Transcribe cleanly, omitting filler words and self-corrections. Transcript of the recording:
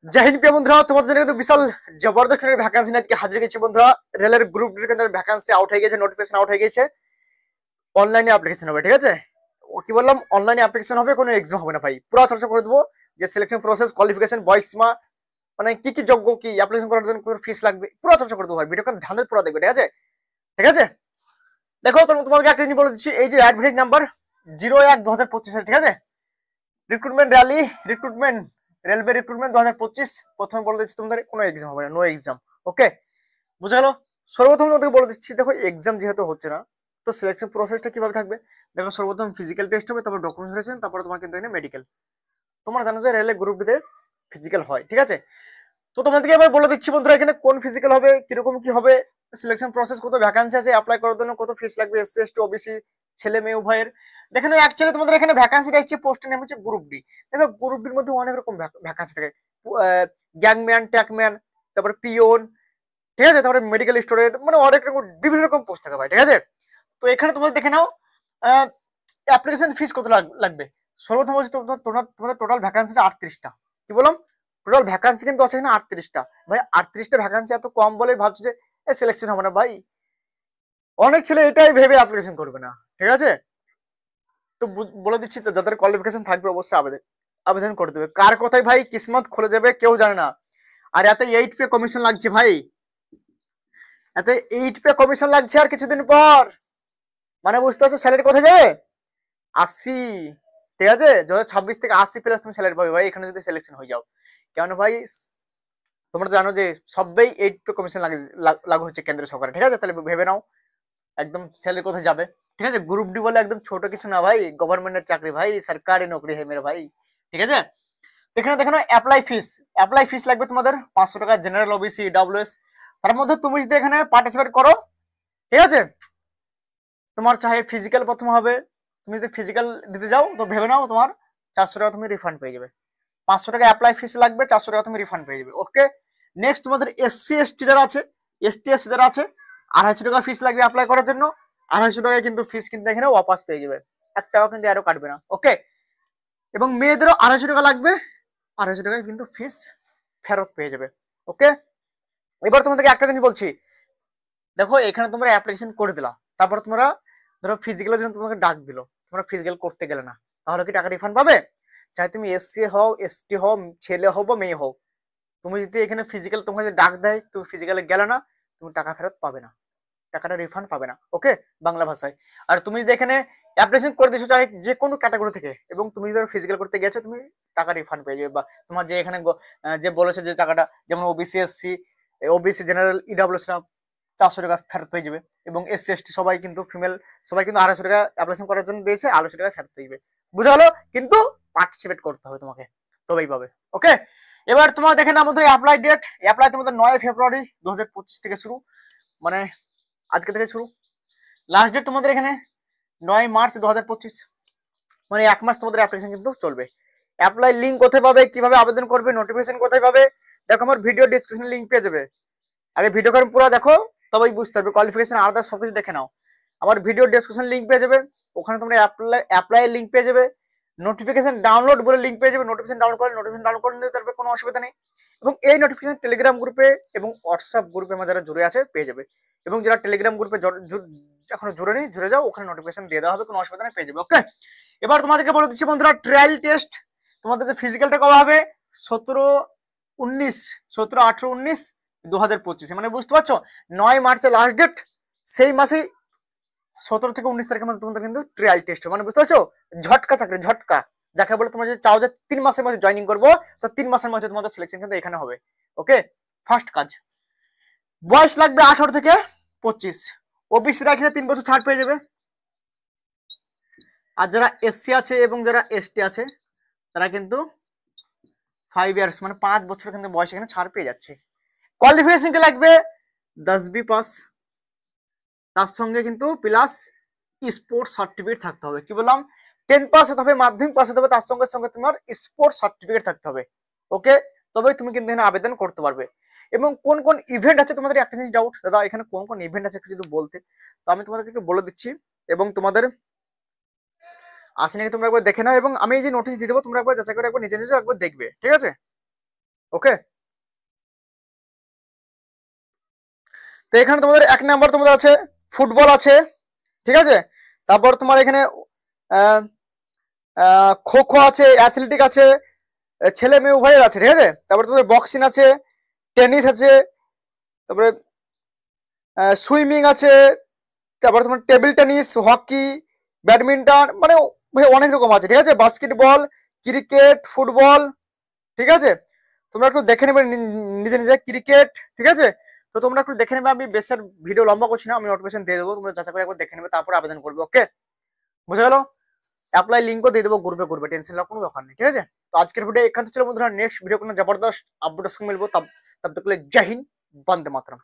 জয় হিন্দ প্রিয় বন্ধুরা, তোমাদের জন্য কিন্তু বিশাল জবরদস্ত ভ্যাকান্সি আজকে হাজির গেছি বন্ধুরা। রেলের গ্রুপ ডি কিন্তু ভ্যাকান্সি আউট হয়ে গেছে, নোটিফিকেশন আউট হয়ে গেছে। অনলাইনে অ্যাপ্লিকেশন হবে, ঠিক আছে? ও কি বললাম, অনলাইনে অ্যাপ্লিকেশন হবে, কোনো এক্সাম হবে না ভাই। পুরো চর্চা করে দেবো যে সিলেকশন প্রসেস, কোয়ালিফিকেশন, বয়স সীমা, মানে কি কি যোগ্য, কি অ্যাপ্লিকেশন করার জন্য ফিস লাগবে, পুরো চর্চা করে দেবো ভাই। ভিডিওটা ধ্যান দিয়ে পুরো দেখবে, ঠিক আছে? ঠিক আছে, দেখো তোমাকে একটা জিনিস বলে দিচ্ছি। এই যে অ্যাডভার্টাইজ নাম্বার 01/2025, ঠিক আছে? Recruitment rally, recruitment, railway recruitment 2025। প্রথমে বলে দিচ্ছি তোমাদের কোনো এক্সাম হবে না, নো এক্সাম। ওকে, বুঝা গেল? সর্বপ্রথম তোমাদেরকে বলে দিচ্ছি, দেখো এক্সাম যেহেতু হচ্ছে না, তো সিলেকশন প্রসেসটা কিভাবে থাকবে। দেখো সর্বপ্রথম ফিজিক্যাল টেস্ট হবে, তারপর ডকুমেন্টেশন, তারপর তোমার কিন্তু এখানে মেডিকেল। তোমরা জানো যে রেলের গ্রুপ ডিতে ফিজিক্যাল হয়, ঠিক আছে? তো তোমাদেরকে এবার বলে দিচ্ছি বন্ধুরা, এখানে কোন ফিজিক্যাল হবে, কিরকম কি হবে, সিলেকশন প্রসেস, কত ভ্যাকান্সি আছে, অ্যাপ্লাই করার জন্য কত ফিস লাগবে, এসসি এসটি ওবিসি, ছেলে মেয়ে উভয়ের। দেখেন অ্যাকচুয়ালি তোমাদের এখানে ভ্যাকান্সিটা আসছে, পোস্টের নাম হচ্ছে গ্রুপ ডি। দেখো গ্রুপ ডির মধ্যে অনেক রকম ভ্যাকান্সি থাকে। গ্যাংম্যান, ট্যাকম্যান, তারপর পিওন, ঠিক আছে? তারপরে মেডিকেল স্টুডেন্ট, মানে অনেক রকম বিভিন্ন রকম পোস্ট থাকে ভাই, ঠিক আছে? তো এখানে তোমাদের দেখে নাও অ্যাপ্লিকেশন ফিস কত লাগবে। সর্বপ্রথম হচ্ছে তোমাদের টোটাল ভ্যাকান্সি আছে 38টা। কি বললাম, টোটাল ভ্যাকান্সি কিন্তু আছে এখানে 38টা। ভাই 38টা ভ্যাকান্সি এত কম বলে ভাবছো যে সিলেকশন হবে না ভাই। অনেক ছেলে এটাই ভেবে অ্যাপ্লিকেশন করবে না, ঠিক আছে? তো বলে দিচ্ছি, তো যাদের কোয়ালিফিকেশন থাকবে অবশ্যই আবেদন আবেদন করে দেবে। কার কোথায় ভাই কিসমত খুলে যাবে কেউ জানে না। আর এত 8 পে কমিশন লাগছে ভাই, এত 8 পে কমিশন লাগছে আর কিছুদিন পর। মানে বুঝতে পারছো স্যালারি কোথায় যাবে? 80, ঠিক আছে? 2026 থেকে 80+ তুমি স্যালারি পাবে ভাই, এখানে যদি সিলেকশন হয়ে যাও। কেন ভাই, তোমরা জানো যে সবাই 8 পে কমিশন লাগু হচ্ছে কেন্দ্র সরকারে, ঠিক আছে? তাহলে ভেবে নাও একদম স্যালারি কোথায় যাবে। ঠিক আছে, গ্রুপ ডি বলে একদম ছোট কিছু না ভাই, গভর্নমেন্টের চাকরি ভাই, সরকারি নকরি হে মেরে ভাই, ঠিক আছে? এখানে দেখো না, অ্যাপ্লাই ফিস লাগবে তোমাদের 500 টাকা, জেনারেল ওবিসি ডাব্লিউএস। তার মধ্যে তুমি যদি এখানে পার্টিসিপেট করো, ঠিক আছে, তোমার চাহে ফিজিক্যাল প্রথম হবে। তুমি যদি ফিজিক্যাল দিতে যাও তো ভেবে নাও তোমার 400 টাকা তুমি রিফান্ড পেয়ে যাবে। 500 টাকা অ্যাপ্লাই ফিস লাগবে, 400 টাকা তুমি রিফান্ড পেয়ে যাবে। ওকে, নেক্সট তোমাদের এসসি এসটি যারা আছে, এসটি যারা আছে, 250 টাকা ফিস লাগবে অ্যাপ্লাই করার জন্য। 250 টাকায় কিন্তু ফিস কিন্তু এখানে ওয়াপাস পেয়ে যাবে, 1 টাকা কিন্তু আরো কাটবে না। ওকে, এবং মেয়েদেরও 250 টাকা লাগবে, 250 টাকায় কিন্তু ফিস ফেরত পেয়ে যাবে। ওকে, এবার তোমাদেরকে একটা জিনিস বলছি। দেখো এখানে তোমরা অ্যাপ্লিকেশন করে দিলা, তারপর তোমরা ধরো ফিজিক্যালের জন্য তোমাকে ডাক দিল, তোমরা ফিজিক্যাল করতে গেলে না, তাহলে কি টাকা রিফান্ড পাবে? চাই তুমি এসসি হও, এসটি হও, ছেলে হও বা মেয়ে হও, তুমি যদি এখানে ফিজিক্যাল তোমাকে যদি ডাক দেয়, তুমি ফিজিক্যালে গেলে না, তুমি টাকা ফেরত পাবে না, টাকাটা রিফান্ড পাবে না। ওকে, বাংলা ভাষায়। আর তুমি যদি এখানে অ্যাপ্লিকেশন করে দিয়েছো চাই যে কোনো ক্যাটাগরি থেকে, এবং তুমি যদি ফিজিক্যাল করতে গেছো, তুমি টাকা রিফান্ড পেয়ে যাবে। বা তোমার যে এখানে যে বলেছে যে টাকাটা, যেমন OBC SC, OBC general EWS 400 টাকা ফেরত পেয়ে যাবে। এবং এসসি এসটি সবাই কিন্তু ফিমেল, সবাই কিন্তু 250 টাকা অ্যাপ্লিকেশন করার জন্য দিয়েছে, 250 টাকা ফেরত পেয়ে যাবে। বুঝা গেলো? কিন্তু পার্টিসিপেট করতে হবে তোমাকে, তবেই পাবে। ওকে, এবার তোমার দেখেন আমাদের অ্যাপ্লাই ডেট, অ্যাপ্লাই তোমাদের 9 ফেব্রুয়ারি 2025 থেকে শুরু, মানে আজকে থেকে শুরু। লাস্ট ডেট তোমাদের এখানে 9 মার্চ 2025, মানে 1 মাস তোমাদের অ্যাপ্লিকেশন কিন্তু চলবে। অ্যাপ্লাই লিঙ্ক কোথায় পাবে, কিভাবে আবেদন করবে, নোটিফিকেশন কোথায় পাবে, দেখো আমার ভিডিও ডিসক্রিপশনে লিঙ্ক পেয়ে যাবে। আগে ভিডিও করে পুরো দেখো, তবেই বুঝতে পারবে। কোয়ালিফিকেশন আলাদা সবকিছু দেখে নাও, আমার ভিডিও ডেসক্রিপশন লিঙ্ক পেয়ে যাবে, ওখানে তোমরা অ্যাপ্লাই লিঙ্ক পেয়ে যাবে। নোটিফিকেশন ডাউনলোড বলে লিঙ্ক পেয়ে যাবে, নোটিফিকেশন ডাউনলোড করে নিতে পারবে, কোনো অসুবিধা নেই। এবং এই নোটিফিকেশন টেলিগ্রাম গ্রুপে এবং হোয়াটসঅ্যাপ গ্রুপে আমার যারা জুড়ে আছে পেয়ে যাবে। এবং যারা টেলিগ্রাম গ্রুপে এখনো জুড়ে নেই, জুড়ে যাও, ওখানে নোটিফিকেশন দিয়ে দেওয়া হবে, কোনো অসুবিধা নেই, পেয়ে যাবে। ওকে, এবার তোমাদেরকে বলে দিচ্ছি বন্ধুরা, ট্রায়াল টেস্ট তোমাদের যে ফিজিক্যালটা করা হবে 17, 18, 19 মানে বুঝতে পারছো, 9 মার্চের লাস্ট ডেট, সেই মাসেই 17 থেকে 19 তারিখের মধ্যে তোমাদের কিন্তু ট্রায়াল টেস্ট, মানে বুঝতে পারছো, ঝটকা চাকরি, ঝটকা। যাকে বলে তোমরা যদি চাও যে 3 মাসের মধ্যে জয়েনিং করবো, তো 3 মাসের মধ্যে তোমাদের সিলেকশন কিন্তু এখানে হবে। ওকে, ফার্স্ট কাজ, বয়স লাগবে 18 থেকে 25, ওবিসিরা এখানে 3 বছর ছাড় পেয়ে যাবে। আর যারা এসসি আছে এবং যারা এসটি আছে, তারা কিন্তু 5 ইয়ার্স, মানে 5 বছর কিন্তু বয়স এখানে ছাড় পেয়ে যাচ্ছে। কোয়ালিফিকেশন কে লাগবে 10 বি পাস, তার সঙ্গে কিন্তু প্লাস স্পোর্টস সার্টিফিকেট থাকতে হবে। কি বললাম, 10 পাস হতে হবে, মাধ্যমিক পাস হতে হবে, তার সঙ্গে সঙ্গে তোমার স্পোর্টস সার্টিফিকেট থাকতে হবে। ওকে, তবে তুমি কিন্তু এখানে আবেদন করতে পারবে। এবং কোন কোন ইভেন্ট আছে, তোমাদের একটা জিনিস ডাউট, দাদা এখানে কোন কোন ইভেন্ট আছে একটু যদি বলতে, তো আমি তোমাদেরকে একটু বলে দিচ্ছি। এবং তোমাদের আসে নাকি তোমরা একবার দেখে নাও, এবং আমি এই যে নোটিশ দিয়ে দেবো, তোমরা একবার যাচাই করে একবার নিজে নিজে একবার দেখবে, ঠিক আছে? ওকে। তো এখানে তোমাদের 1 নাম্বার তোমাদের আছে ফুটবল আছে, ঠিক আছে। তারপর তোমার এখানে খো খো আছে, অ্যাথলেটিক আছে, ছেলে মেয়ে উভয়ের আছে, ঠিক আছে। তারপরে তোমাদের বক্সিং আছে, টেনিস আছে, তারপরে সুইমিং আছে, তারপরে তোমার টেবিল টেনিস, হকি, ব্যাডমিন্টন, মানে ভাই অনেক রকম আছে, ঠিক আছে। বাস্কেটবল, ক্রিকেট, ফুটবল, ঠিক আছে। তোমরা একটু দেখে নেবে নিজে নিজে ক্রিকেট, ঠিক আছে। তো তোমরা একটু দেখে নেবে, আমি বেশ আর ভিডিও লম্বা করছি না, আমি নোটিফিকেশন দিয়ে দেবো, তোমরা যাচাই করে একবার দেখে নেবে, তারপর আবেদন করবে। ওকে, বুঝে গেল। অ্যাপ্লাই লিঙ্কও দিয়ে দেবো গ্রুপে গ্রুপে, টেনশন নেওয়ার কোনো দরকার নেই, ঠিক আছে। তো আজকের ভিডিও এখান থেকে ছিল বন্ধুরা, নেক্সট ভিডিও কোনো জবরদস্ত আপডেটের সঙ্গে মিলবো, তব তক के लिए जय हिंद, वंदे मातरम।